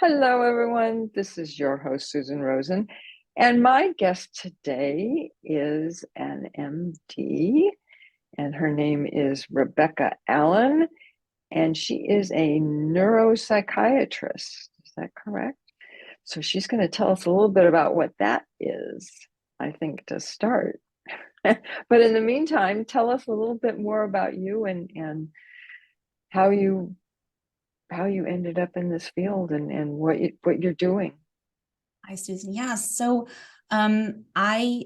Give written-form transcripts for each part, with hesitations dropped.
Hello, everyone. This is your host, Susan Rosen. And my guest today is an MD, and her name is Rebecca Allen, and she is a neuropsychiatrist. Is that correct? So she's going to tell us a little bit about what that is, I think, to start. But in the meantime, tell us a little bit more about you and how you ended up in this field and what you're doing. Hi, Susan. Yeah, so I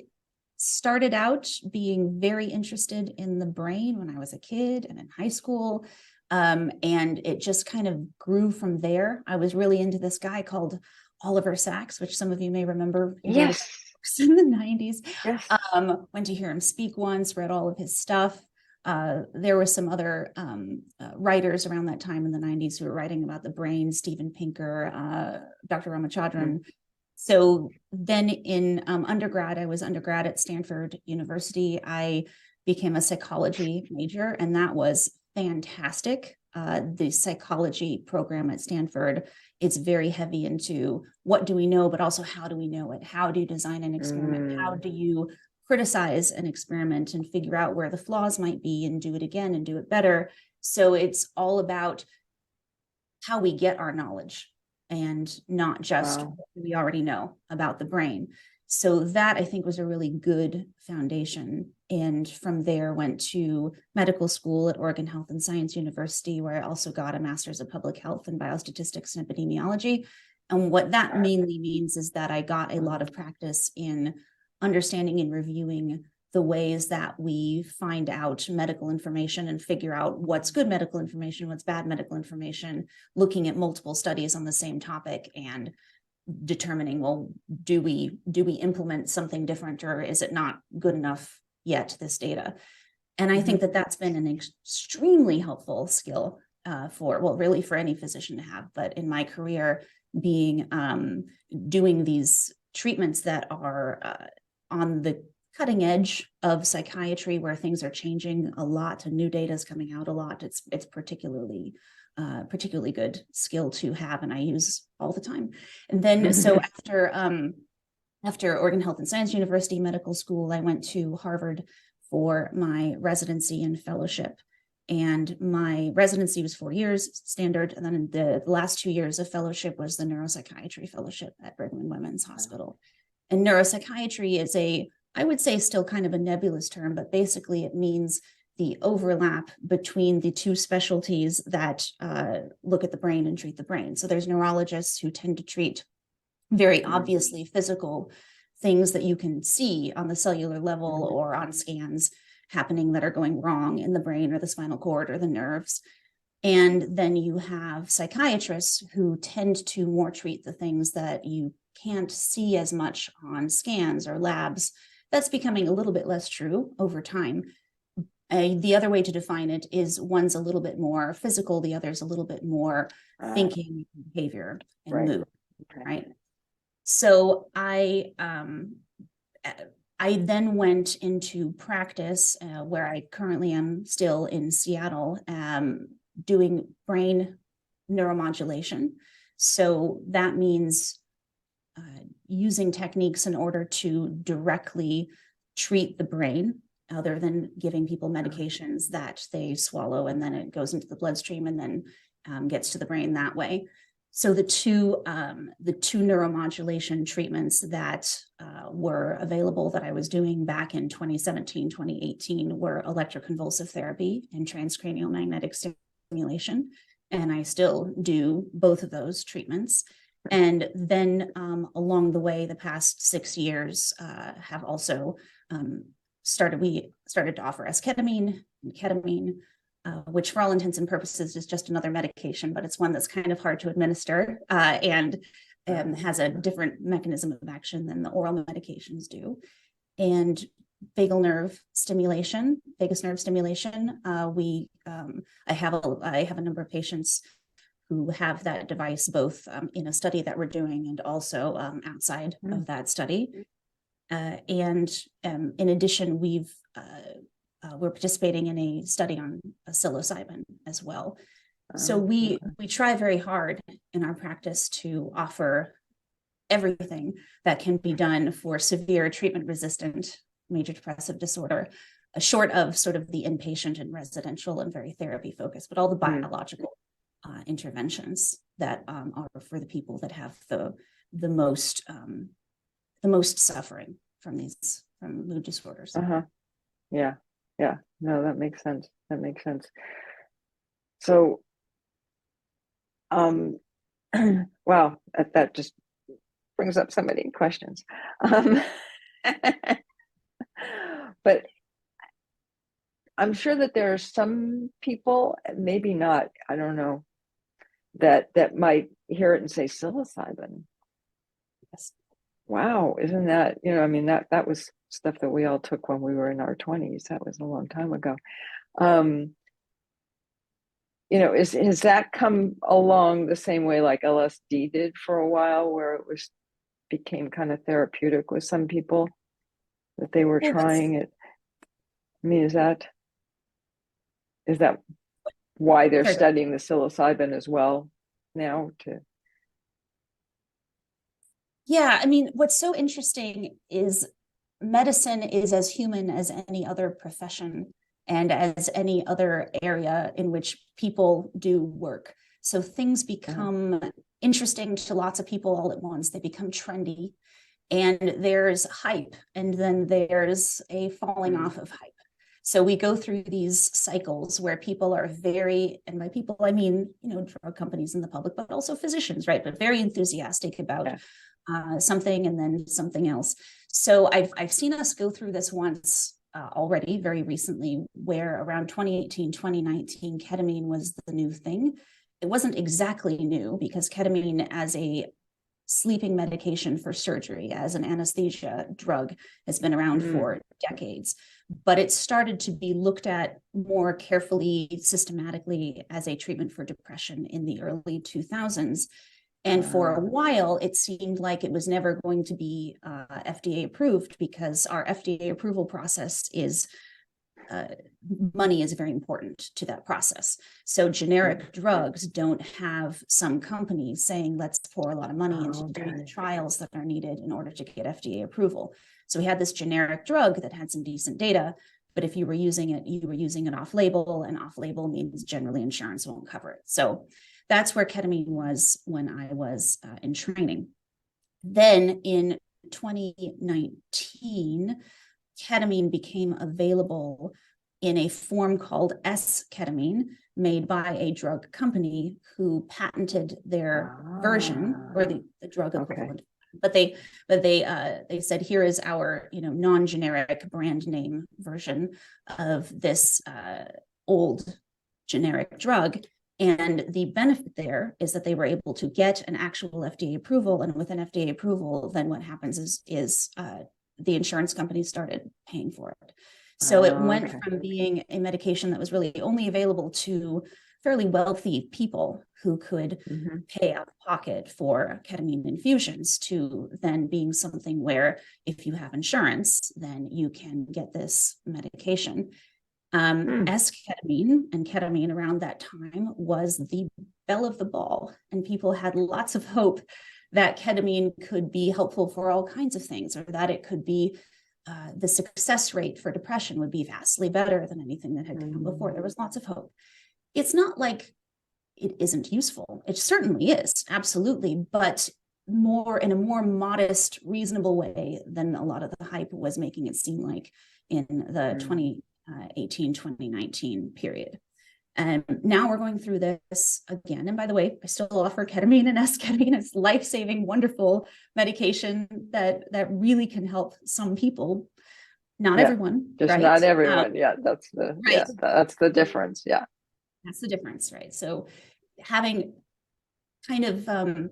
started out being very interested in the brain when I was a kid and in high school. And it just kind of grew from there. I was really into this guy called Oliver Sacks, which some of you may remember. He wrote Yes. books in the 90s. Yes. Went to hear him speak once, read all of his stuff. There were some other writers around that time in the 90s who were writing about the brain, Steven Pinker, Dr. Ramachandran. So then in undergrad, I was undergrad at Stanford University. I became a psychology major, and that was fantastic. The psychology program at Stanford, it's very heavy into what do we know, but also how do we know it? How do you design an experiment? How do you criticize an experiment and figure out where the flaws might be and do it again and do it better? So it's all about how we get our knowledge and not just Wow. what we already know about the brain. So that I think was a really good foundation. And from there went to medical school at Oregon Health and Science University, where I also got a master's of public health in biostatistics and epidemiology. And what that mainly means is that I got a lot of practice in understanding and reviewing the ways that we find out medical information and figure out what's good medical information, what's bad medical information, looking at multiple studies on the same topic and determining, well, do we implement something different, or is it not good enough yet, this data? And I think that that's been an extremely helpful skill really for any physician to have, but in my career being doing these treatments that are on the cutting edge of psychiatry, where things are changing a lot and new data is coming out a lot. It's particularly good skill to have, and I use all the time. And then so after Oregon Health and Science University Medical School, I went to Harvard for my residency and fellowship. And my residency was 4 years standard, and then the last 2 years of fellowship was the neuropsychiatry fellowship at Brigham and Women's Hospital. And neuropsychiatry is I would say still kind of a nebulous term, but basically it means the overlap between the two specialties that look at the brain and treat the brain. So there's neurologists who tend to treat very obviously physical things that you can see on the cellular level or on scans happening that are going wrong in the brain or the spinal cord or the nerves. And then you have psychiatrists who tend to more treat the things that you can't see as much on scans or labs. That's becoming a little bit less true over time. The other way to define it is one's a little bit more physical, the other's a little bit more thinking, behavior, and mood, right? So I then went into practice where I currently am still in Seattle, doing brain neuromodulation. So that means using techniques in order to directly treat the brain, other than giving people medications that they swallow and then it goes into the bloodstream and then gets to the brain that way. So the two neuromodulation treatments that were available that I was doing back in 2017, 2018 were electroconvulsive therapy and transcranial magnetic stimulation. And I still do both of those treatments. And then along the way, the past 6 years have also we started to offer as ketamine, which for all intents and purposes is just another medication, but it's one that's kind of hard to administer and has a different mechanism of action than the oral medications do. And vagus nerve stimulation. I have a number of patients who have that device both in a study that we're doing and also outside of that study. And in addition, we're participating in a study on psilocybin as well. So we try very hard in our practice to offer everything that can be done for severe treatment-resistant major depressive disorder, short of sort of the inpatient and residential and very therapy focused, but all the biological interventions that are for the people that have the most suffering from mood disorders. Yeah. No, that makes sense. So, wow, that just brings up so many questions. But I'm sure that there are some people, maybe not, I don't know, that might hear it and say psilocybin. Yes. Wow, isn't that, I mean, that was stuff that we all took when we were in our 20s. That was a long time ago. Has that come along the same way like LSD did for a while, where it became kind of therapeutic with some people, that they were trying it? I mean, is that why they're studying the psilocybin as well now too? Yeah, I mean, what's so interesting is medicine is as human as any other profession and as any other area in which people do work. So things become interesting to lots of people all at once. They become trendy, and there's hype, and then there's a falling off of hype. So we go through these cycles where people are very, and by people I mean, drug companies and the public, but also physicians, right? But very enthusiastic about something and then something else. So I've seen us go through this once already, very recently, where around 2018, 2019, ketamine was the new thing. It wasn't exactly new, because ketamine as a sleeping medication for surgery, as an anesthesia drug, has been around for decades. But it started to be looked at more carefully, systematically, as a treatment for depression in the early 2000s. And for a while, it seemed like it was never going to be FDA approved, because our FDA approval process is, money is very important to that process. So generic drugs don't have some companies saying, let's pour a lot of money into doing the trials that are needed in order to get FDA approval. So we had this generic drug that had some decent data, but if you were using it off label, and off label means generally insurance won't cover it. So that's where ketamine was when I was in training. Then in 2019, ketamine became available in a form called S-ketamine, made by a drug company who patented their version, or the drug equivalent. But they said, here is our non-generic brand name version of this old generic drug. And the benefit there is that they were able to get an actual FDA approval. And with an FDA approval, then what happens is the insurance companies started paying for it. So it went from being a medication that was really only available to fairly wealthy people who could pay out of pocket for ketamine infusions, to then being something where if you have insurance, then you can get this medication. S-ketamine and ketamine around that time was the belle of the ball, and people had lots of hope that ketamine could be helpful for all kinds of things, or that it could be the success rate for depression would be vastly better than anything that had come before. There was lots of hope. It's not like it isn't useful. It certainly is, absolutely, but in a more modest, reasonable way than a lot of the hype was making it seem like in the 2018, 2019 period. And now we're going through this again. And by the way, I still offer ketamine and S-ketamine. It's life-saving, wonderful medication that really can help some people. Not everyone. Just right? not everyone. That's the that's the difference. Yeah. That's the difference, right? So having kind of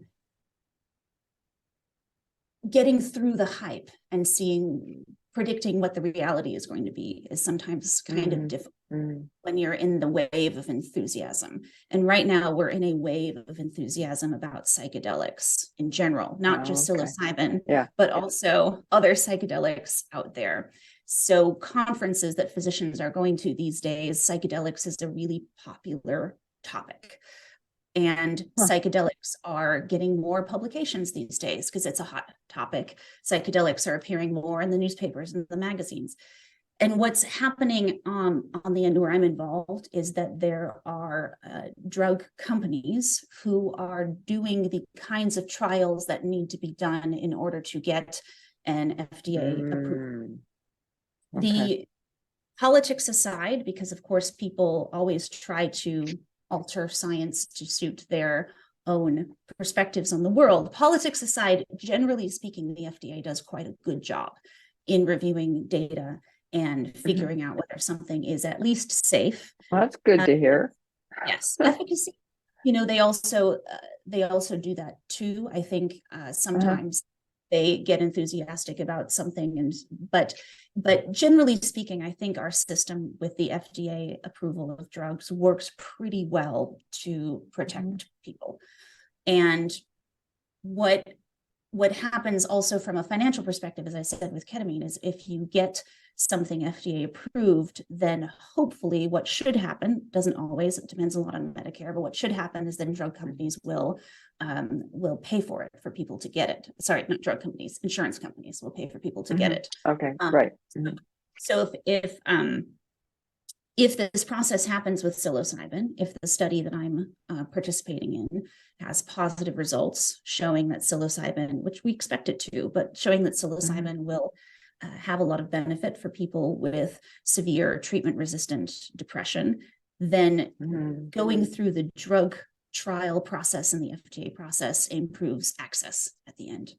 getting through the hype and predicting what the reality is going to be is sometimes kind of difficult when you're in the wave of enthusiasm. And right now we're in a wave of enthusiasm about psychedelics in general, not just psilocybin, but also other psychedelics out there. So conferences that physicians are going to these days, psychedelics is a really popular topic. And psychedelics are getting more publications these days because it's a hot topic. Psychedelics are appearing more in the newspapers and the magazines. And what's happening on the end where I'm involved is that there are drug companies who are doing the kinds of trials that need to be done in order to get an FDA approval. Okay. The politics aside, because of course people always try to alter science to suit their own perspectives on the world. Politics aside, generally speaking, the FDA does quite a good job in reviewing data and figuring out whether something is at least safe. Well, that's good to hear. Yes, efficacy. They also do that too. I think sometimes they get enthusiastic about something, but generally speaking, I think our system with the FDA approval of drugs works pretty well to protect people. And what happens also from a financial perspective, as I said with ketamine, is if you get something FDA approved, then hopefully what should happen, doesn't always, it depends a lot on Medicare, but what should happen is then drug companies will pay for it for people to get it. Sorry, not drug companies, insurance companies will pay for people to get it. Okay, right. So if this process happens with psilocybin, if the study that I'm participating in has positive results showing that psilocybin, which we expect it to, but showing that psilocybin will have a lot of benefit for people with severe treatment-resistant depression, then going through the drug trial process and the FDA process improves access at the end.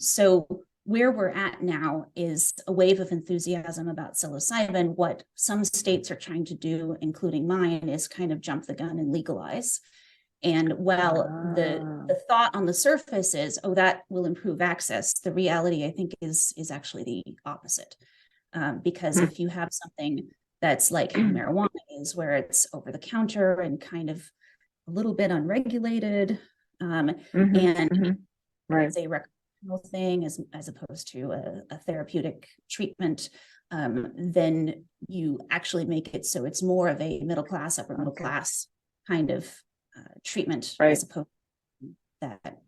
So where we're at now is a wave of enthusiasm about psilocybin. What some states are trying to do, including mine, is kind of jump the gun and legalize. And while the thought on the surface is, oh, that will improve access, the reality, I think, is actually the opposite. Because if you have something that's like how marijuana is, where it's over the counter and kind of a little bit unregulated, and it's a recreational thing as opposed to a therapeutic treatment, then you actually make it so it's more of a middle class, upper middle class kind of treatment, as opposed to that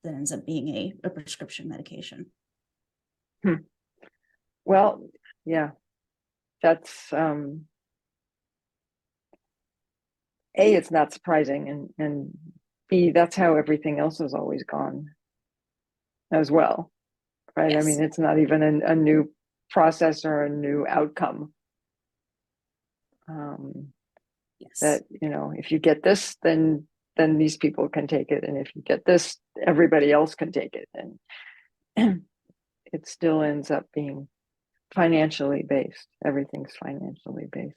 ends up being a prescription medication. Well, yeah, that's A, it's not surprising, and B, that's how everything else has always gone as well, right? Yes. I mean, it's not even a new process or a new outcome. Yes. That, if you get this, then these people can take it, and if you get this, everybody else can take it, and it still ends up being financially based. Everything's financially based.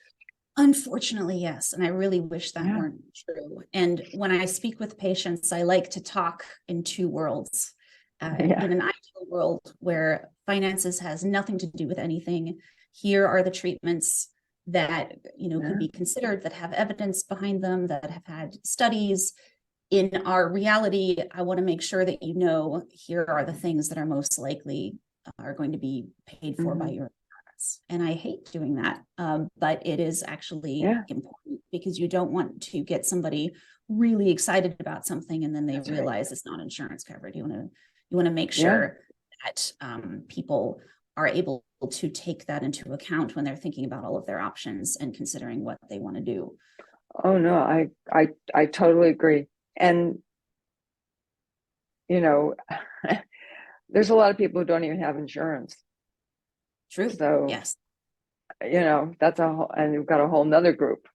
Unfortunately, yes. And I really wish that weren't true. And when I speak with patients, I like to talk in two worlds. In an ideal world where finances has nothing to do with anything, here are the treatments that could be considered, that have evidence behind them, that have had studies. In our reality, I want to make sure that here are the things that are most likely are going to be paid for by your insurance. And I hate doing that, but it is actually important, because you don't want to get somebody really excited about something and then they realize it's not insurance covered. You want to make sure that people are able to take that into account when they're thinking about all of their options and considering what they want to do. Oh no, I totally agree. And there's a lot of people who don't even have insurance. True. So yes, that's and you've got a whole nother group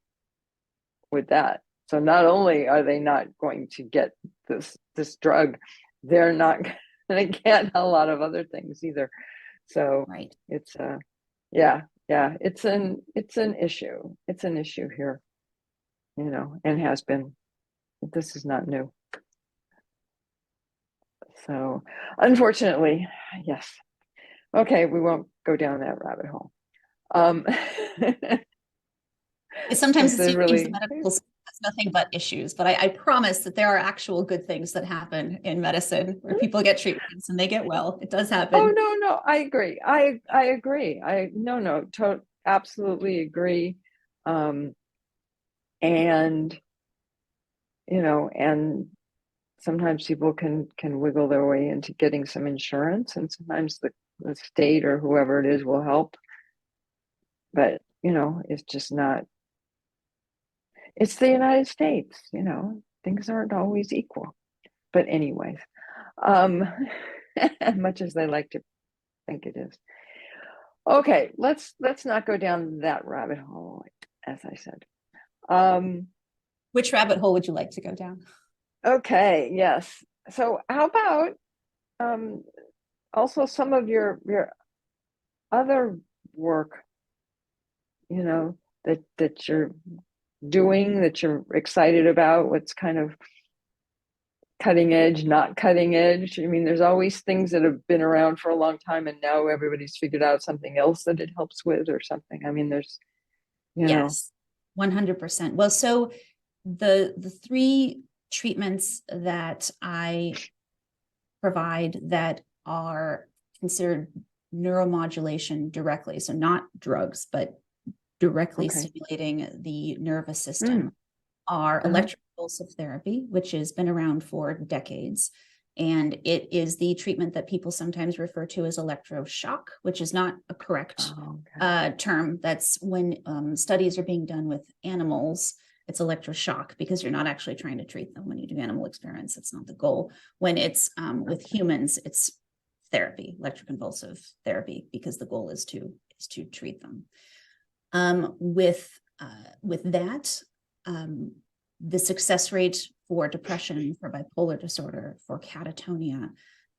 with that. So not only are they not going to get this drug, they're not going to get a lot of other things either. So it's it's an issue. It's an issue here, and has been. This is not new. So unfortunately, yes. Okay, we won't go down that rabbit hole. Sometimes it seems the medical has nothing but issues, but I promise that there are actual good things that happen in medicine where people get treatments and they get well. It does happen. Oh no, I agree. I agree. Absolutely agree. And, and sometimes people can wiggle their way into getting some insurance, and sometimes the state or whoever it is will help. But, it's just not, it's the United States, things aren't always equal. But anyways, much as they like to think it is. Okay, let's not go down that rabbit hole, as I said. Which rabbit hole would you like to go down? Okay, yes. So how about also some of your other work, that you're doing, that you're excited about, what's kind of cutting edge, not cutting edge. I mean, there's always things that have been around for a long time and now everybody's figured out something else that it helps with or something. I mean, there's, Yes, 100%. Well, so the three treatments that I provide that are considered neuromodulation directly, so not drugs, but directly stimulating the nervous system, are electroconvulsive therapy, which has been around for decades. And it is the treatment that people sometimes refer to as electroshock, which is not a correct term. That's when studies are being done with animals. It's electroshock because you're not actually trying to treat them when you do animal experiments. That's not the goal. When it's with humans, it's therapy, electroconvulsive therapy, because the goal is to treat them. With that, the success rate for depression, for bipolar disorder, for catatonia,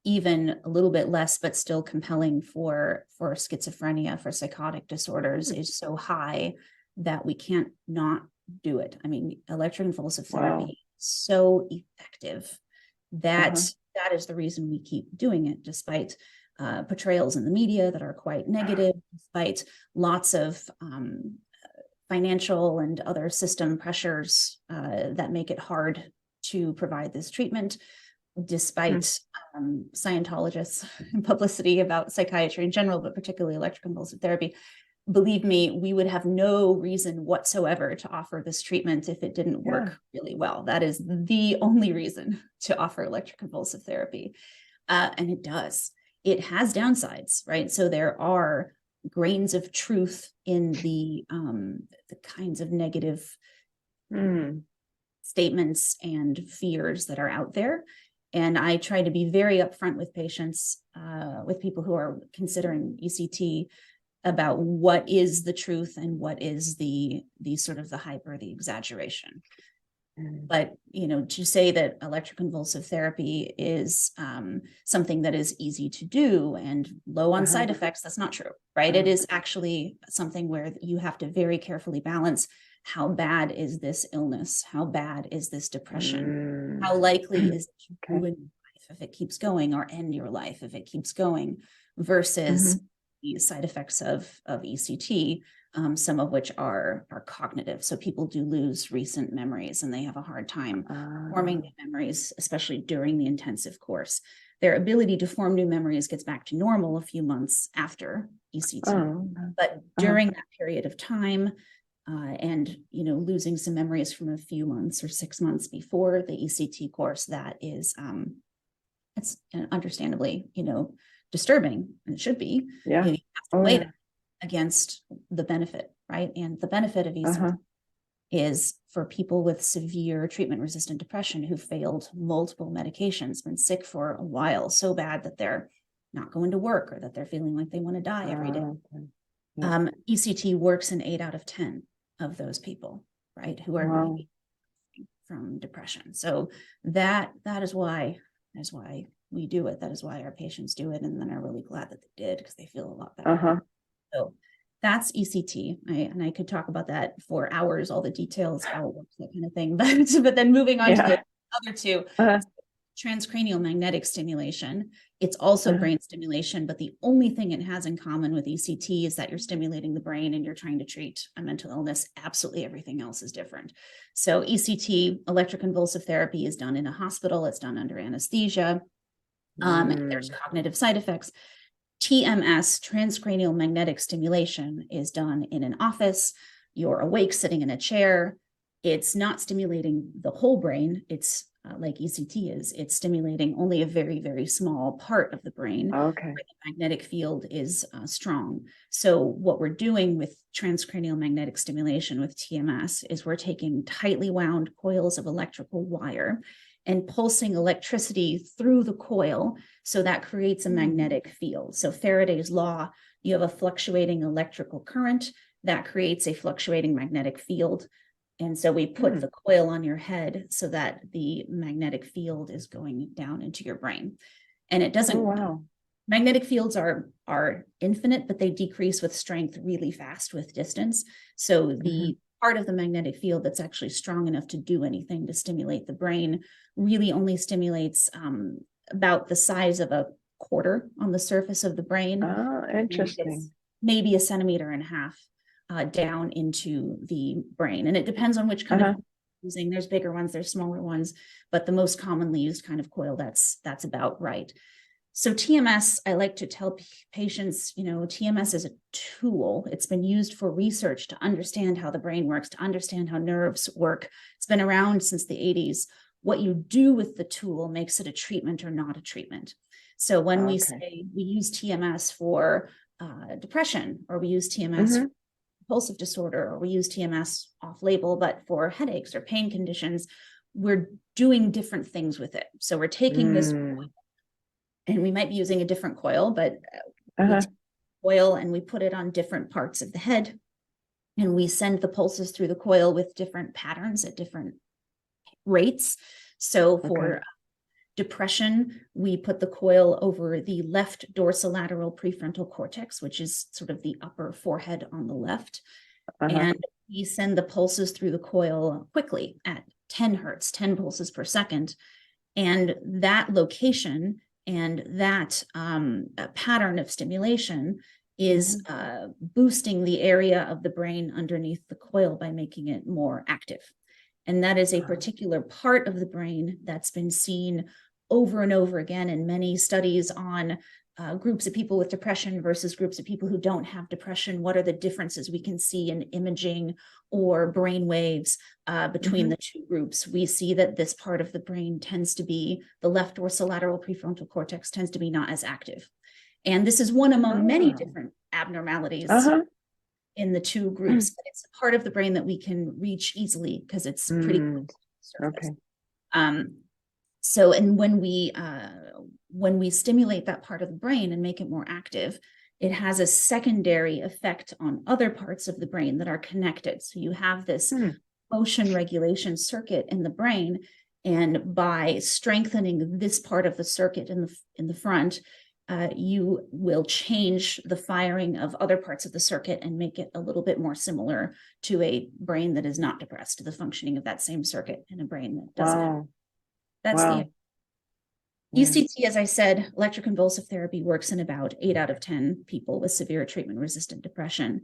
even a little bit less, but still compelling for schizophrenia, for psychotic disorders, is so high that we can't not do it. I mean, electroconvulsive therapy is so effective that that is the reason we keep doing it, despite portrayals in the media that are quite negative, despite lots of financial and other system pressures that make it hard to provide this treatment, despite Scientologists and publicity about psychiatry in general, but particularly electroconvulsive therapy. Believe me, we would have no reason whatsoever to offer this treatment if it didn't work really well. That is the only reason to offer electroconvulsive therapy. And it does. It has downsides, right? So there are grains of truth in the kinds of negative statements and fears that are out there. And I try to be very upfront with patients, with people who are considering ECT, about what is the truth and what is the sort of the hype or the exaggeration. But, to say that electroconvulsive therapy is something that is easy to do and low on side effects, that's not true, right? It is actually something where you have to very carefully balance: how bad is this illness? How bad is this depression? How likely is it to ruin your life if it keeps going, or end your life if it keeps going, versus the side effects of ECT, some of which are cognitive. So people do lose recent memories and they have a hard time forming new memories, especially during the intensive course. Their ability to form new memories gets back to normal a few months after ECT. But during that period of time, and losing some memories from a few months or 6 months before the ECT course, that is it's understandably disturbing, and it should be. You have to weigh that against the benefit, right? And the benefit of ECT is for people with severe treatment-resistant depression who failed multiple medications, been sick for a while, so bad that they're not going to work or that they're feeling like they want to die every day. ECT works in 8 out of 10 of those people, right, who are from depression. So that is why we do it. That is why our patients do it, and then are really glad that they did, because they feel a lot better. So that's ECT. And I could talk about that for hours, all the details, how it works, that kind of thing. But then moving on to the other two, transcranial magnetic stimulation. It's also brain stimulation, but the only thing it has in common with ECT is that you're stimulating the brain and you're trying to treat a mental illness. Absolutely everything else is different. So ECT, electroconvulsive therapy, is done in a hospital. It's done under anesthesia. There's cognitive side effects. TMS, transcranial magnetic stimulation, is done in an office. You're awake, sitting in a chair. it's not stimulating the whole brain. It's like ECT is, it's stimulating only a very, very small part of the brain. Okay. Where the magnetic field is strong. So what we're doing with transcranial magnetic stimulation with TMS is we're taking tightly wound coils of electrical wire and pulsing electricity through the coil. So that creates a magnetic field. So Faraday's law, you have a fluctuating electrical current that creates a fluctuating magnetic field. And so we put the coil on your head so that the magnetic field is going down into your brain. And it doesn't, magnetic fields are infinite, but they decrease with strength really fast with distance. So the part of the magnetic field that's actually strong enough to do anything to stimulate the brain really only stimulates about the size of a quarter on the surface of the brain. Oh, interesting. Maybe 1.5 centimeters down into the brain. And it depends on which kind of using. There's bigger ones, there's smaller ones, but the most commonly used kind of coil, that's about right. So TMS, I like to tell patients, TMS is a tool. It's been used for research to understand how the brain works, to understand how nerves work. It's been around since the 80s. What you do with the tool makes it a treatment or not a treatment. So when we say we use TMS for depression, or we use TMS for compulsive disorder, or we use TMS off-label, but for headaches or pain conditions, we're doing different things with it. So we're taking this coil, and we might be using a different coil, but we take coil and we put it on different parts of the head, and we send the pulses through the coil with different patterns at different rates. So for depression, we put the coil over the left dorsolateral prefrontal cortex, which is sort of the upper forehead on the left. And we send the pulses through the coil quickly at 10 hertz, 10 pulses per second. And that location and that pattern of stimulation is boosting the area of the brain underneath the coil by making it more active. And that is a particular part of the brain that's been seen over and over again in many studies on groups of people with depression versus groups of people who don't have depression. What are the differences we can see in imaging or brain waves between the two groups? We see that this part of the brain tends to be, the left dorsolateral prefrontal cortex tends to be not as active. And this is one among many different abnormalities in the two groups, but it's a part of the brain that we can reach easily because it's pretty close to the surface. So, and when we stimulate that part of the brain and make it more active, it has a secondary effect on other parts of the brain that are connected. So you have this motion regulation circuit in the brain, and by strengthening this part of the circuit in the front, you will change the firing of other parts of the circuit and make it a little bit more similar to a brain that is not depressed, to the functioning of that same circuit in a brain that doesn't. That's the ECT, as I said, electroconvulsive therapy works in about 8 out of 10 people with severe treatment-resistant depression.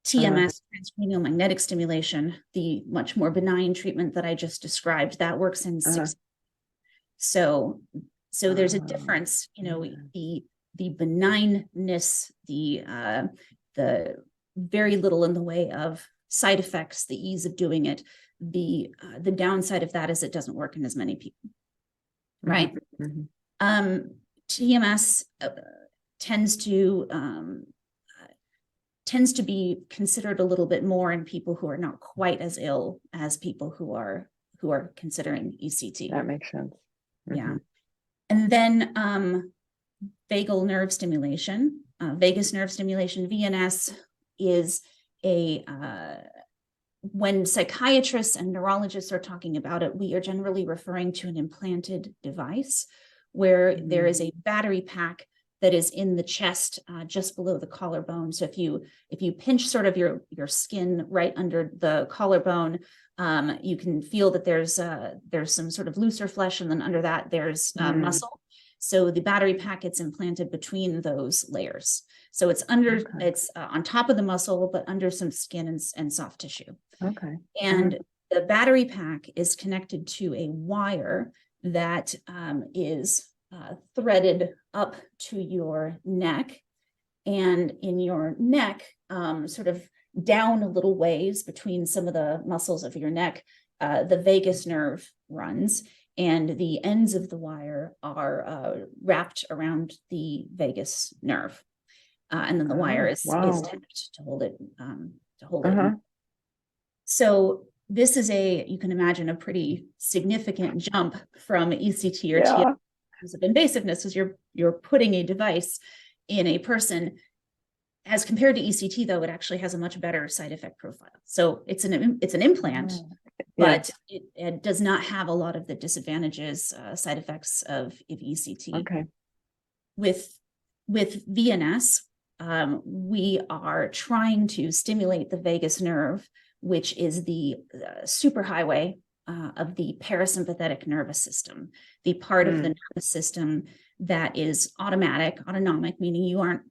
TMS, transcranial magnetic stimulation, the much more benign treatment that I just described, that works in 6. So there's a difference, the benignness, the very little in the way of side effects, the ease of doing it. The downside of that is it doesn't work in as many people, right? TMS tends to be considered a little bit more in people who are not quite as ill as people who are considering ECT. That makes sense. Yeah. And then vagal nerve stimulation, vagus nerve stimulation, VNS, is when psychiatrists and neurologists are talking about it, we are generally referring to an implanted device where there is a battery pack that is in the chest, just below the collarbone. So if you pinch sort of your skin right under the collarbone, you can feel that there's some sort of looser flesh, and then under that there's muscle. So the battery pack gets implanted between those layers. So it's it's on top of the muscle, but under some skin and soft tissue. And the battery pack is connected to a wire that is threaded up to your neck, and in your neck, sort of down a little ways between some of the muscles of your neck, the vagus nerve runs, and the ends of the wire are wrapped around the vagus nerve. And then the wire is tapped to hold it, it. So this is you can imagine a pretty significant jump from ECT or TMS in terms of invasiveness, because you're putting a device in a person. As compared to ECT, though, it actually has a much better side effect profile. So it's an implant, but it does not have a lot of the disadvantages, side effects of ECT. Okay. With VNS, we are trying to stimulate the vagus nerve, which is the superhighway of the parasympathetic nervous system, the part of the nervous system that is autonomic, meaning you aren't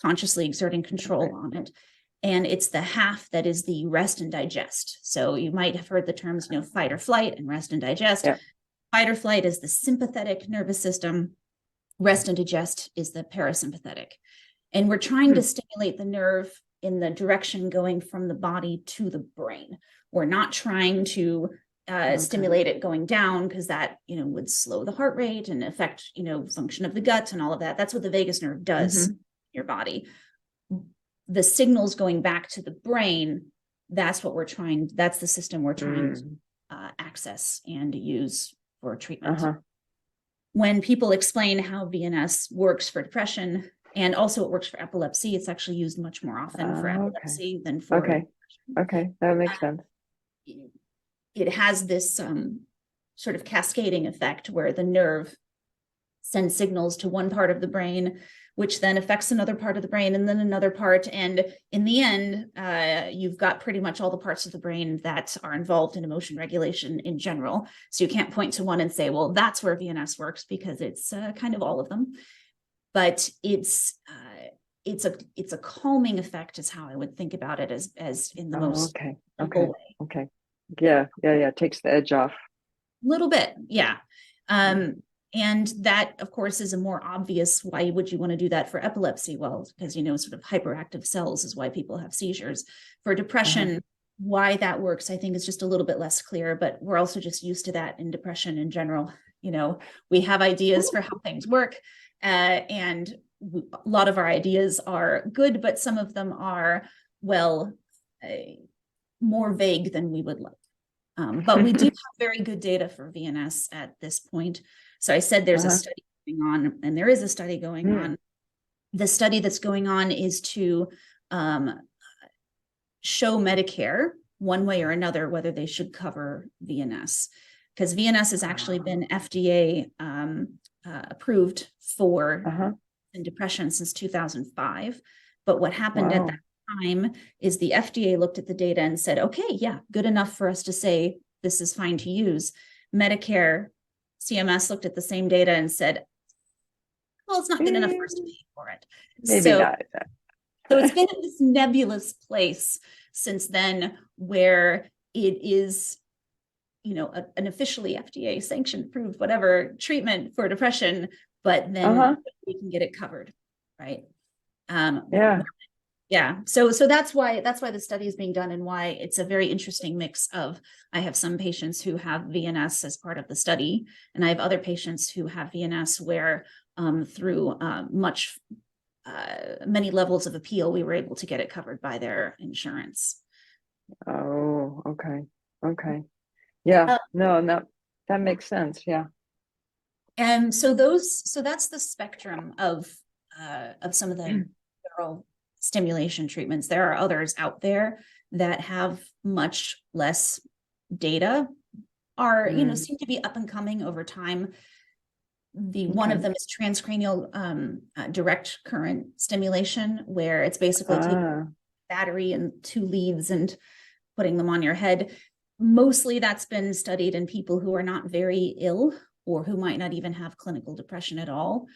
consciously exerting control on it. And it's the half that is the rest and digest. So you might have heard the terms, fight or flight and rest and digest. Yeah. Fight or flight is the sympathetic nervous system. Rest and digest is the parasympathetic. And we're trying to stimulate the nerve in the direction going from the body to the brain. We're not trying to stimulate it going down, because that, would slow the heart rate and affect, function of the gut and all of that. That's what the vagus nerve does. Your body. The signals going back to the brain, that's the system we're trying to access and use for treatment. When people explain how VNS works for depression, and also it works for epilepsy, it's actually used much more often for epilepsy than for Okay, that makes sense. It has this sort of cascading effect where the nerve sends signals to one part of the brain, which then affects another part of the brain, and then another part. And in the end, you've got pretty much all the parts of the brain that are involved in emotion regulation in general. So you can't point to one and say, well, that's where VNS works, because it's kind of all of them. But it's a calming effect is how I would think about it, as in the most simple way. Okay. Yeah. It takes the edge off. A little bit. Yeah. And that, of course, is a more obvious, why would you want to do that for epilepsy? Well, because, sort of hyperactive cells is why people have seizures. For depression, why that works, I think, is just a little bit less clear, but we're also just used to that in depression in general. We have ideas for how things work, and a lot of our ideas are good, but some of them are, more vague than we would like. But we do have very good data for VNS at this point. So I said there's a study going on, and there is a study going on. The study that's going on is to show Medicare one way or another whether they should cover VNS, because VNS has actually been FDA approved for in depression since 2005. But what happened at that time is the FDA looked at the data and said, okay, yeah, good enough for us to say this is fine to use. Medicare, CMS looked at the same data and said, well, it's not good enough for us to pay for it. Maybe not. So it's been in this nebulous place since then, where it is, an officially FDA sanctioned, approved, whatever treatment for depression, but then we can get it covered, right? Yeah. So that's why the study is being done, and why it's a very interesting mix of, I have some patients who have VNS as part of the study, and I have other patients who have VNS where through many levels of appeal, we were able to get it covered by their insurance. Oh, okay. Yeah, no, that makes sense. Yeah. And so that's the spectrum of some of the neural stimulation treatments. There are others out there that have much less data, seem to be up and coming over time. One of them is transcranial direct current stimulation, where it's basically taking a battery and two leads and putting them on your head. Mostly that's been studied in people who are not very ill, or who might not even have clinical depression at all.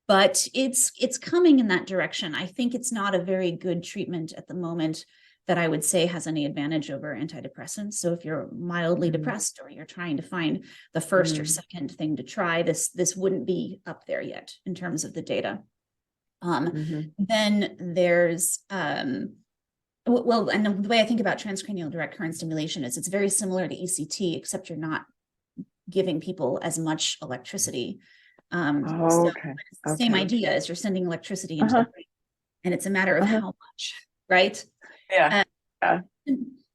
But it's coming in that direction. I think it's not a very good treatment at the moment that I would say has any advantage over antidepressants. So if you're mildly depressed, or you're trying to find the first or second thing to try, this wouldn't be up there yet in terms of the data. Then there's, well, and the way I think about transcranial direct current stimulation is it's very similar to ECT, except you're not giving people as much electricity. So it's the same idea as you're sending electricity into the brain, and it's a matter of how much, right?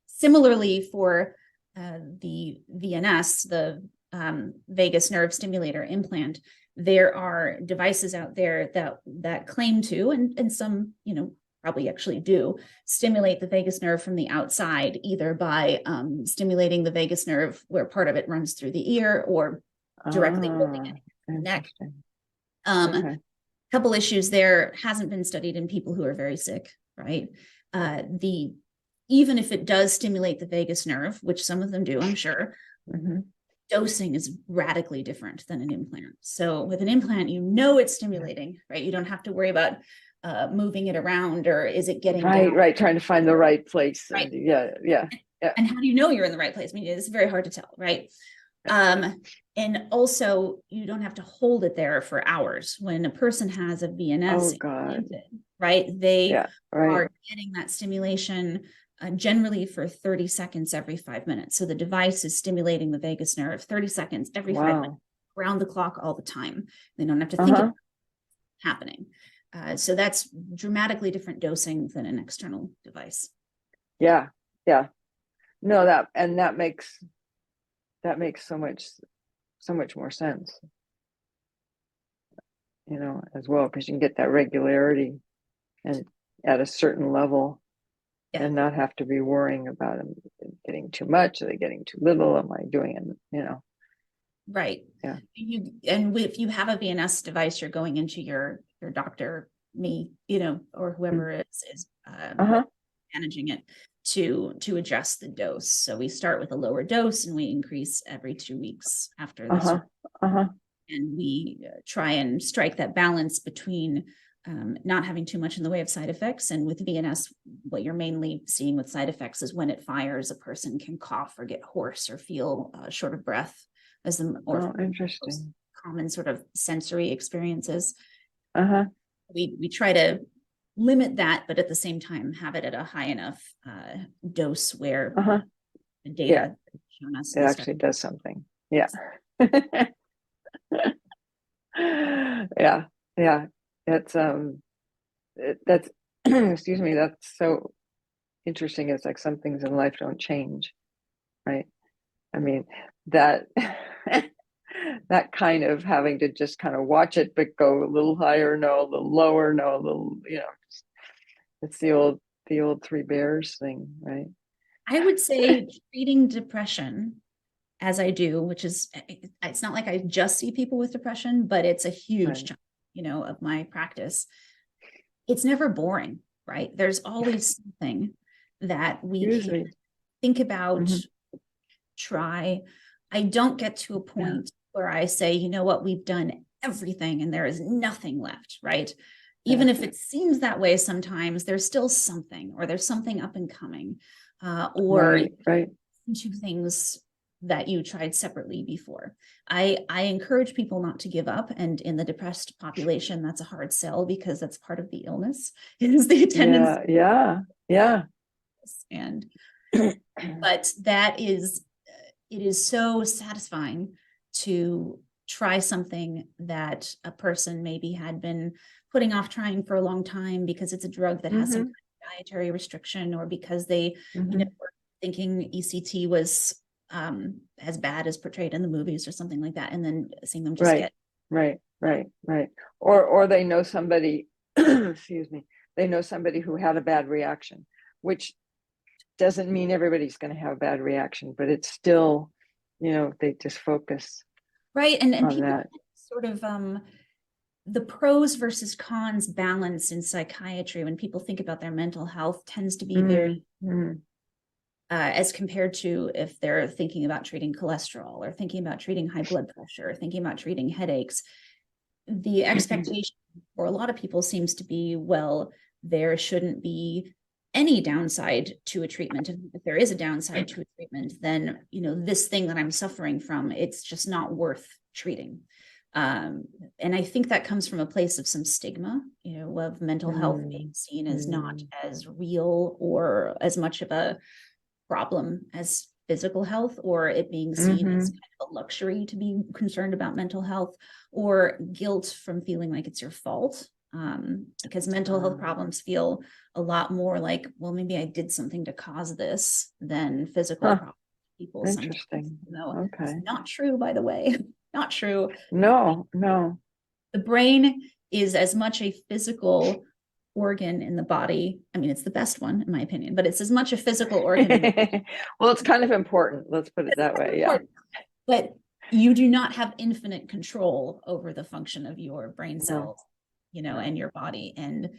Similarly, for the VNS, the vagus nerve stimulator implant, there are devices out there that claim to, and some, probably actually do, stimulate the vagus nerve from the outside, either by stimulating the vagus nerve where part of it runs through the ear, or directly holding it in the neck. Couple issues there. Hasn't been studied in people who are very sick, right? Even if it does stimulate the vagus nerve, which some of them do, I'm sure, dosing is radically different than an implant. So with an implant, it's stimulating, right? You don't have to worry about moving it around, or is it getting down? Right, trying to find the right place. Right. And, And how do you know you're in the right place? I mean, it's very hard to tell, right? And also, you don't have to hold it there for hours. When a person has a VNS implanted, right, they are getting that stimulation generally for 30 seconds every 5 minutes. So the device is stimulating the vagus nerve 30 seconds every 5 minutes, around the clock, all the time. They don't have to think about it happening. So that's dramatically different dosing than an external device. No, that makes so much more sense, as well, because you can get that regularity and at a certain level, and not have to be worrying about them getting too much. Are they getting too little? Am I doing it? Right. Yeah. If you have a VNS device, you're going into your doctor, me, or whoever is managing it to adjust the dose. So we start with a lower dose and we increase every 2 weeks after this. And we try and strike that balance between not having too much in the way of side effects. And with VNS, what you're mainly seeing with side effects is when it fires, a person can cough or get hoarse or feel short of breath, as the interesting common sort of sensory experiences. We try to limit that, but at the same time have it at a high enough dose where the data shown us it actually does something. It's that's excuse me, that's so interesting. It's like some things in life don't change, right? I mean, that that kind of having to just kind of watch it, but go a little higher, no, a little lower, no, a little, it's the old three bears thing, right? I would say treating depression as I do, which is, it's not like I just see people with depression, but it's a huge chunk, of my practice. It's never boring, right? There's always something that we can think about, try. I don't get to a point where I say, what, we've done everything and there is nothing left, right? Even if it seems that way sometimes, there's still something, or there's something up and coming, or two things that you tried separately before. I encourage people not to give up. And in the depressed population, that's a hard sell, because that's part of the illness, is the attendance. And, but it is so satisfying to try something that a person maybe had been putting off trying for a long time, because it's a drug that has some kind of dietary restriction, or because they were thinking ECT was as bad as portrayed in the movies or something like that, and then seeing them just get or they know somebody excuse me, they know somebody who had a bad reaction, which doesn't mean everybody's going to have a bad reaction, but it's still, they just focus and people that. Sort of the pros versus cons balance in psychiatry, when people think about their mental health, tends to be very as compared to if they're thinking about treating cholesterol, or thinking about treating high blood pressure, or thinking about treating headaches. The expectation for a lot of people seems to be, well, there shouldn't be any downside to a treatment. If there is a downside to a treatment, then, this thing that I'm suffering from, it's just not worth treating. And I think that comes from a place of some stigma, of mental health being seen as not as real or as much of a problem as physical health, or it being seen as kind of a luxury to be concerned about mental health, or guilt from feeling like it's your fault. Because mental health problems feel a lot more like, well, maybe I did something to cause this than physical problems. People Interesting. sometimes, Okay. It's not true, by the way. Not true. No. The brain is as much a physical organ in the body. I mean, it's the best one, in my opinion, but it's as much a physical organ. Well, it's kind of important. Let's put it that way. Yeah. But you do not have infinite control over the function of your brain cells, and your body. And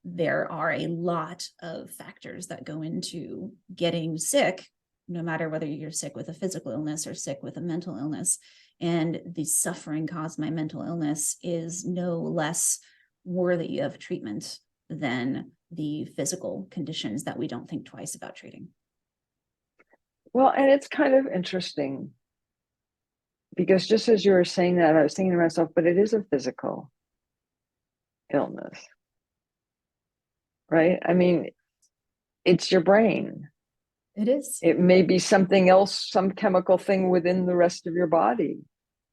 there are a lot of factors that go into getting sick, no matter whether you're sick with a physical illness or sick with a mental illness. And the suffering caused by mental illness is no less worthy of treatment than the physical conditions that we don't think twice about treating. Well, and it's kind of interesting because just as you were saying that, I was thinking to myself, but it is a physical illness, right? I mean, it's your brain. It is. It may be something else, some chemical thing within the rest of your body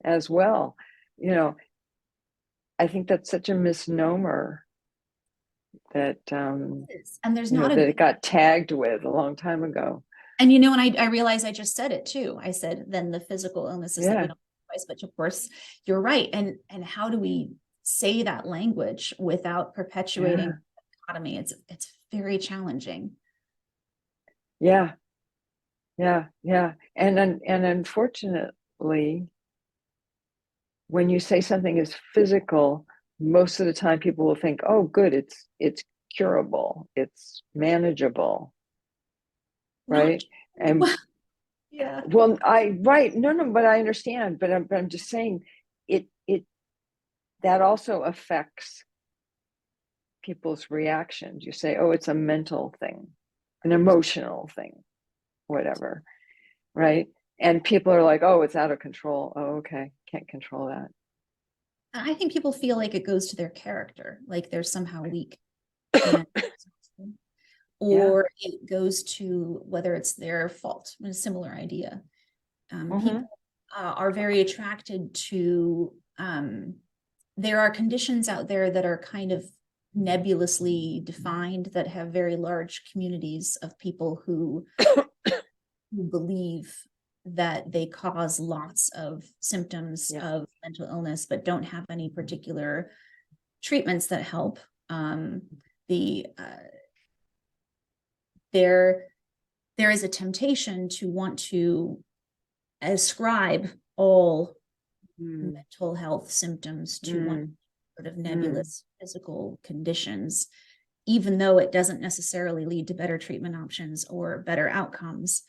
as well. I think that's such a misnomer that and there's not that it got tagged with a long time ago. And and I realize I just said it too. I said then the physical illnesses that we don't twice, but of course you're right. And how do we say that language without perpetuating dichotomy? It's very challenging. Yeah. And unfortunately, when you say something is physical, most of the time people will think, oh, good, it's curable, it's manageable. Right. And well, no, but I understand, but I'm just saying it that also affects people's reactions. You say, oh, it's a mental thing, an emotional thing, whatever, right? And people are like, oh, it's out of control. Oh, okay, can't control that. I think people feel like it goes to their character, like they're somehow weak. Or it goes to whether it's their fault, a similar idea. People are very attracted to, there are conditions out there that are kind of nebulously defined that have very large communities of people who believe that they cause lots of symptoms of mental illness, but don't have any particular treatments that help. There is a temptation to want to ascribe all mental health symptoms to one sort of nebulous physical conditions, even though it doesn't necessarily lead to better treatment options or better outcomes,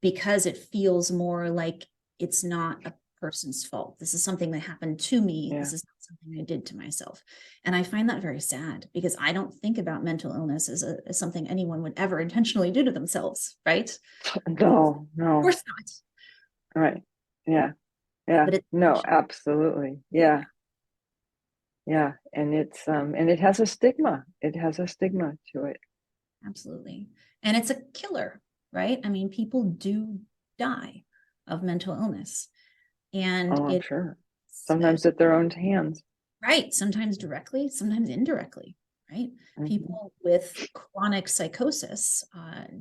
because it feels more like it's not a person's fault. This is something that happened to me. This is not something I did to myself. And I find that very sad because I don't think about mental illness as something anyone would ever intentionally do to themselves, right? No. Of course not. Right. Yeah. No, absolutely. Yeah. And it's and it has a stigma. It has a stigma to it. Absolutely. And it's a killer, right? I mean, people do die of mental illness. And I'm sure. Sometimes at their own hands. Right. Sometimes directly, sometimes indirectly, right? People with chronic psychosis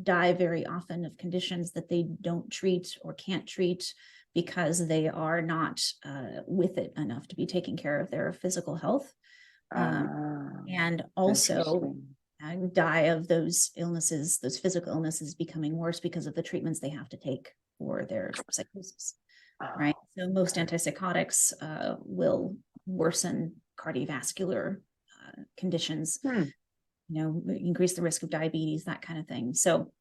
die very often of conditions that they don't treat or can't treat because they are not with it enough to be taking care of their physical health. And also die of those illnesses, those physical illnesses becoming worse because of the treatments they have to take for their psychosis. Right. So most antipsychotics will worsen cardiovascular conditions, increase the risk of diabetes, that kind of thing. So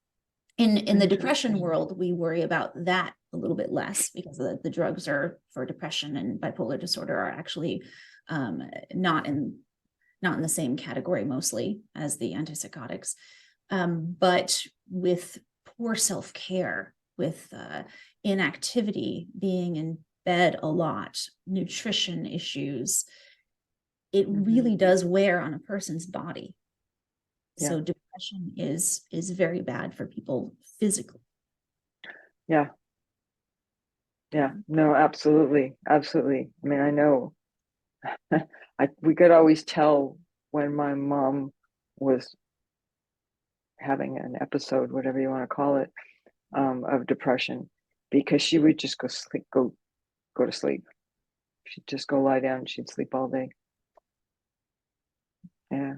in the depression world, we worry about that a little bit less because the drugs are for depression and bipolar disorder are actually not in the same category mostly as the antipsychotics. But with poor self-care, with inactivity, being in bed a lot, nutrition issues, it really does wear on a person's body. Yeah. So depression is very bad for people physically. Yeah. Yeah. No, absolutely. Absolutely. I mean, I know we could always tell when my mom was having an episode, whatever you want to call it, of depression, because she would just go to sleep. She'd just go lie down and she'd sleep all day. Yeah.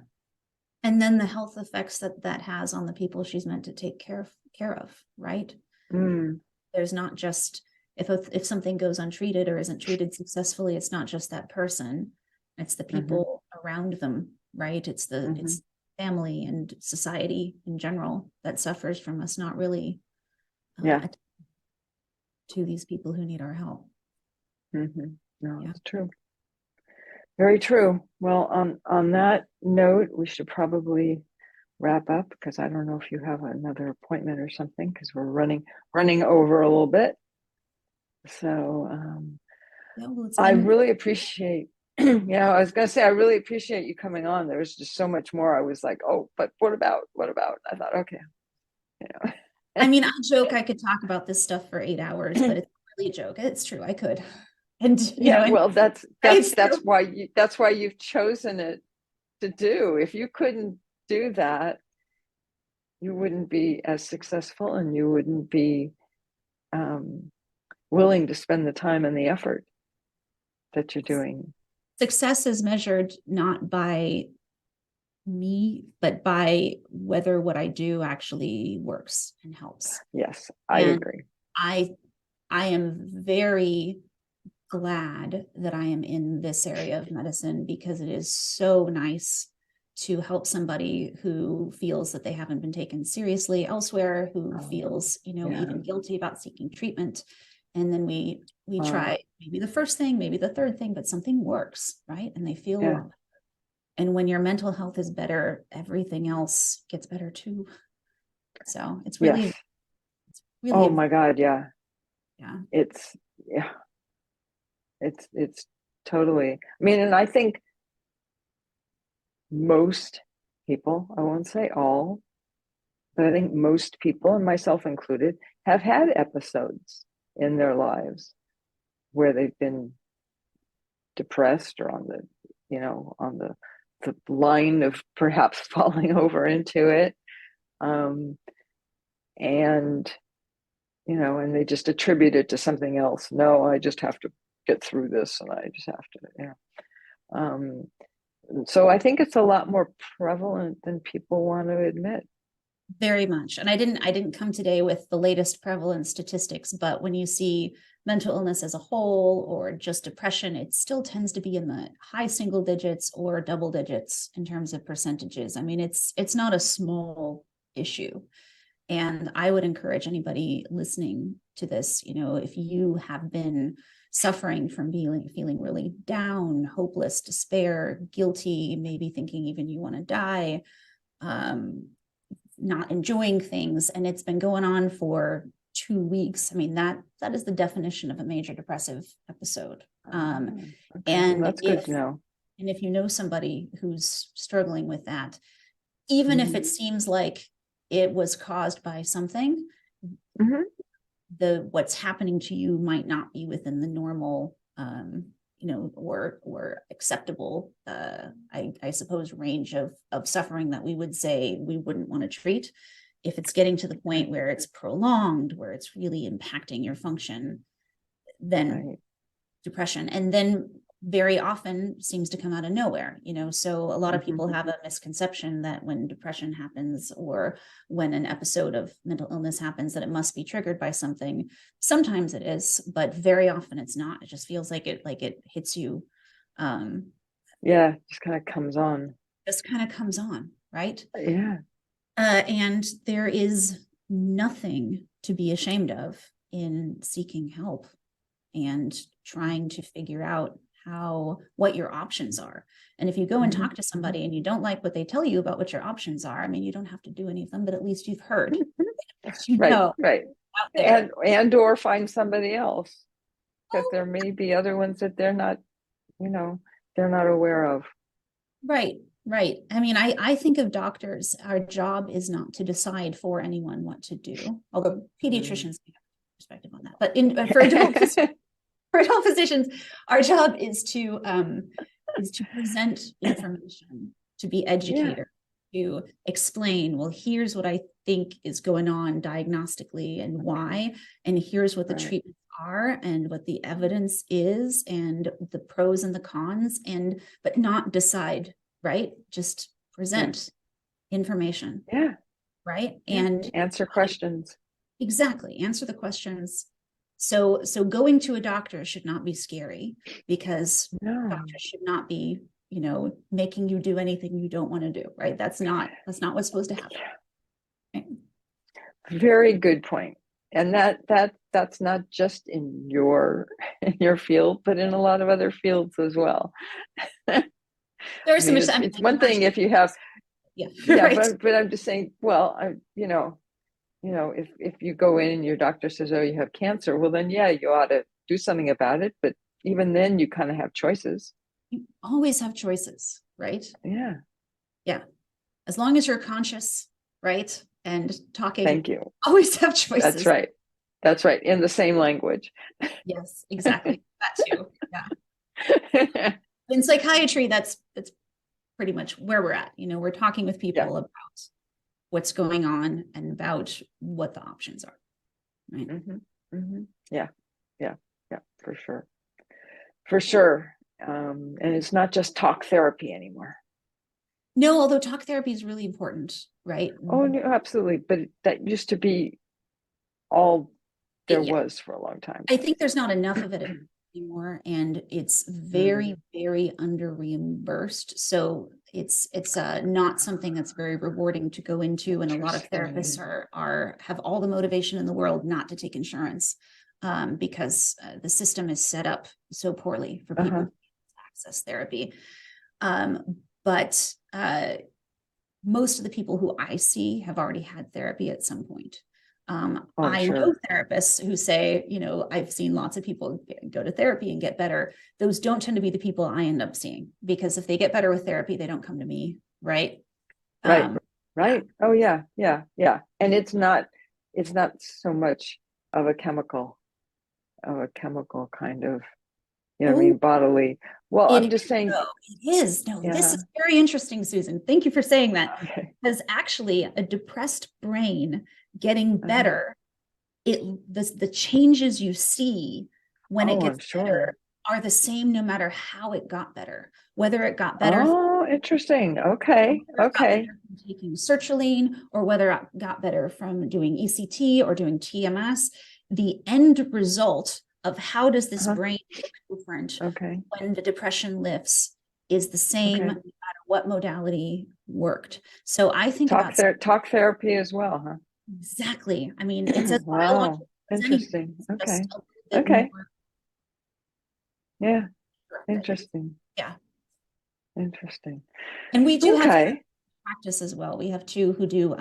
And then the health effects that has on the people she's meant to take care of, right? There's not just, if something goes untreated or isn't treated successfully, it's not just that person, it's the people around them, right? It's it's family and society in general that suffers from us not really to these people who need our help. No, it's true. Very true. Well, on that note, we should probably wrap up, because I don't know if you have another appointment or something, because we're running over a little bit. So I really appreciate, I was going to say, I really appreciate you coming on. There was just so much more. I was like, oh, but what about? I thought, okay. I mean, I joke I could talk about this stuff for 8 hours, but it's really a joke. It's true, I could. And well, that's why you've chosen it to do. If you couldn't do that, you wouldn't be as successful, and you wouldn't be willing to spend the time and the effort that you're doing. Success is measured not by me, but by whether what I do actually works and helps. Yes, I agree. I am very glad that I am in this area of medicine, because it is so nice to help somebody who feels that they haven't been taken seriously elsewhere, who feels, even guilty about seeking treatment. And then we try maybe the first thing, maybe the third thing, but something works, right? And they feel a lot better. And when your mental health is better, everything else gets better too. So it's really, it's really. Oh my God. Yeah. Yeah. It's totally, I mean, and I think most people, I won't say all, but I think most people, and myself included, have had episodes in their lives where they've been depressed, or on the line of perhaps falling over into it, and and they just attribute it to something else. No, I just have to get through this, and I just have to. So I think it's a lot more prevalent than people want to admit. Very much. And I didn't come today with the latest prevalence statistics, but when you see mental illness as a whole, or just depression, it still tends to be in the high single digits or double digits in terms of percentages. I mean, it's not a small issue. And I would encourage anybody listening to this, if you have been suffering from feeling really down, hopeless, despair, guilty, maybe thinking even you want to die, not enjoying things, and it's been going on for 2 weeks. I mean, that is the definition of a major depressive episode. Okay. And that's good to know. And if you know somebody who's struggling with that, even if it seems like it was caused by something, what's happening to you might not be within the normal, or acceptable, I suppose, range of suffering that we would say we wouldn't want to treat. If it's getting to the point where it's prolonged, where it's really impacting your function, then depression. And then very often seems to come out of nowhere, so a lot of people have a misconception that when depression happens, or when an episode of mental illness happens, that it must be triggered by something. Sometimes it is, but very often it's not. It just feels like it hits you. Just kind of comes on. Right? Yeah. And there is nothing to be ashamed of in seeking help and trying to figure out what your options are. And if you go and talk to somebody and you don't like what they tell you about what your options are, I mean, you don't have to do any of them, but at least you've heard. Right. And or find somebody else. that there may be other ones that they're not, they're not aware of. Right, right. I mean, I think of doctors, our job is not to decide for anyone what to do, although pediatricians have a perspective on that. But for adult physicians, our job is to present information, to be educator, to explain, well, here's what I think is going on diagnostically and why, and here's what the treatments are and what the evidence is and the pros and the cons, but not decide, right? Just present information. Yeah. Right. Yeah. And answer questions. Exactly. Answer the questions. So going to a doctor should not be scary, because doctors should not be, making you do anything you don't want to do. Right. That's not what's supposed to happen. Right? Very good point. And that's not just in your field, but in a lot of other fields as well. There are some. It's one thing if you have, right. but I'm just saying. Well, if you go in and your doctor says, "Oh, you have cancer," well, then you ought to do something about it. But even then, you kind of have choices. You always have choices, right? Yeah. Yeah. As long as you're conscious, right? And talking. Thank you. Always have choices. That's right. In the same language. Yes, exactly. That too. Yeah. In psychiatry, that's pretty much where we're at. We're talking with people about what's going on and about what the options are. Right. Mm-hmm. Mm-hmm. Yeah. For sure. And it's not just talk therapy anymore. No, although talk therapy is really important, right? Oh, no, absolutely. But that used to be all there was for a long time. I think there's not enough of it anymore, and it's very, very under reimbursed. So it's not something that's very rewarding to go into, and a lot of therapists have all the motivation in the world not to take insurance, because the system is set up so poorly for people to access therapy. But most of the people who I see have already had therapy at some point. I know therapists who say, I've seen lots of people go to therapy and get better. Those don't tend to be the people I end up seeing, because if they get better with therapy, they don't come to me. Right. Right. Oh, yeah. And it's not so much of a chemical kind of, bodily. Well, I'm just saying. It is. No, this is very interesting, Susan. Thank you for saying that. Because actually a depressed brain getting better, the changes you see when it gets better are the same no matter how it got better. Whether it got better. Oh, interesting. Okay. Taking sertraline, or whether it got better from doing ECT or doing TMS, the end result of how does this brain look different when the depression lifts is the same no matter what modality worked. So I think talk therapy as well, huh? Exactly. I mean, it's as wow. Interesting. Okay. Yeah. Interesting. Yeah. Interesting. And we do have practice as well. We have two who do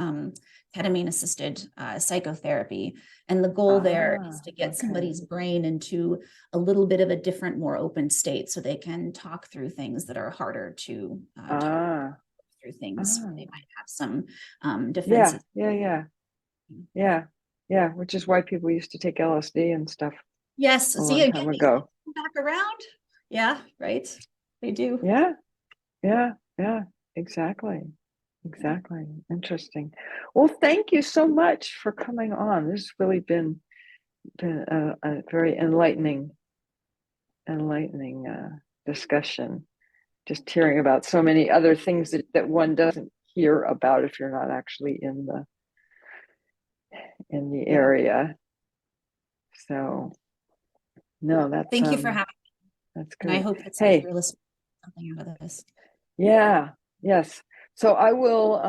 ketamine assisted psychotherapy, and the goal there is to get somebody's brain into a little bit of a different, more open state, so they can talk through things that are harder to talk through things. They might have some defenses. Yeah. Which is why people used to take LSD and stuff. Yes. A long time ago. Back around. Yeah. Right. They do. Yeah. Exactly. Interesting. Well, thank you so much for coming on. This has really been a very enlightening discussion. Just hearing about so many other things that one doesn't hear about if you're not actually in the area. So, no, that's thank you for having me. That's good. And I hope that you're listening to something out of this. Yeah. Yes. So I will.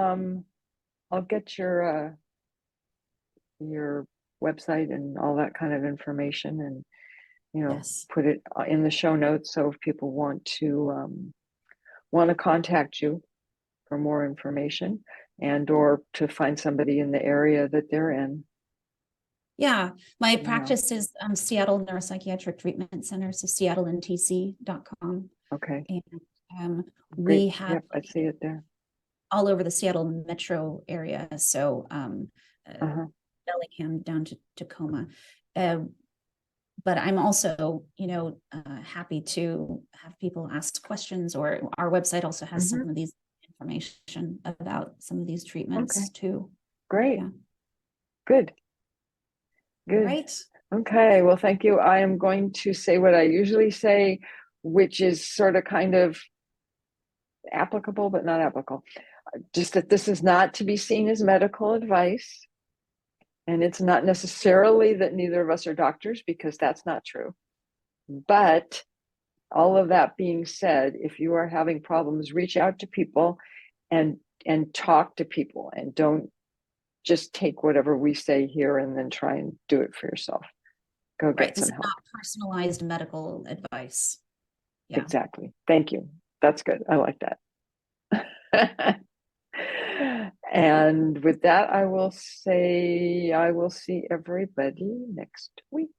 I'll get your website and all that kind of information, and put it in the show notes. So if people want to contact you for more information, and or to find somebody in the area that they're in, Yeah, my You know, practice is Seattle Neuropsychiatric Treatment Center, so seattleandtc.com. okay, And great. we have Yep, I see it there. all over the Seattle metro area. So Uh-huh. Bellingham down to Tacoma. But I'm also, happy to have people ask questions, or our website also has some Hmm. of these information about some of these Okay, treatments too. great. Yeah. Good, All good. right. Okay, well, thank you. I am going to say what I usually say, which is sort of kind of applicable, but not applicable. Just that this is not to be seen as medical advice. And it's not necessarily that neither of us are doctors, because that's not true. But all of that being said, if you are having problems, reach out to people and talk to people, and don't just take whatever we say here and then try and do it for yourself. Go Right. get This some is help. not personalized medical advice. Yeah. Exactly. Thank you. That's good. I like that. And with that, I will say I will see everybody next week.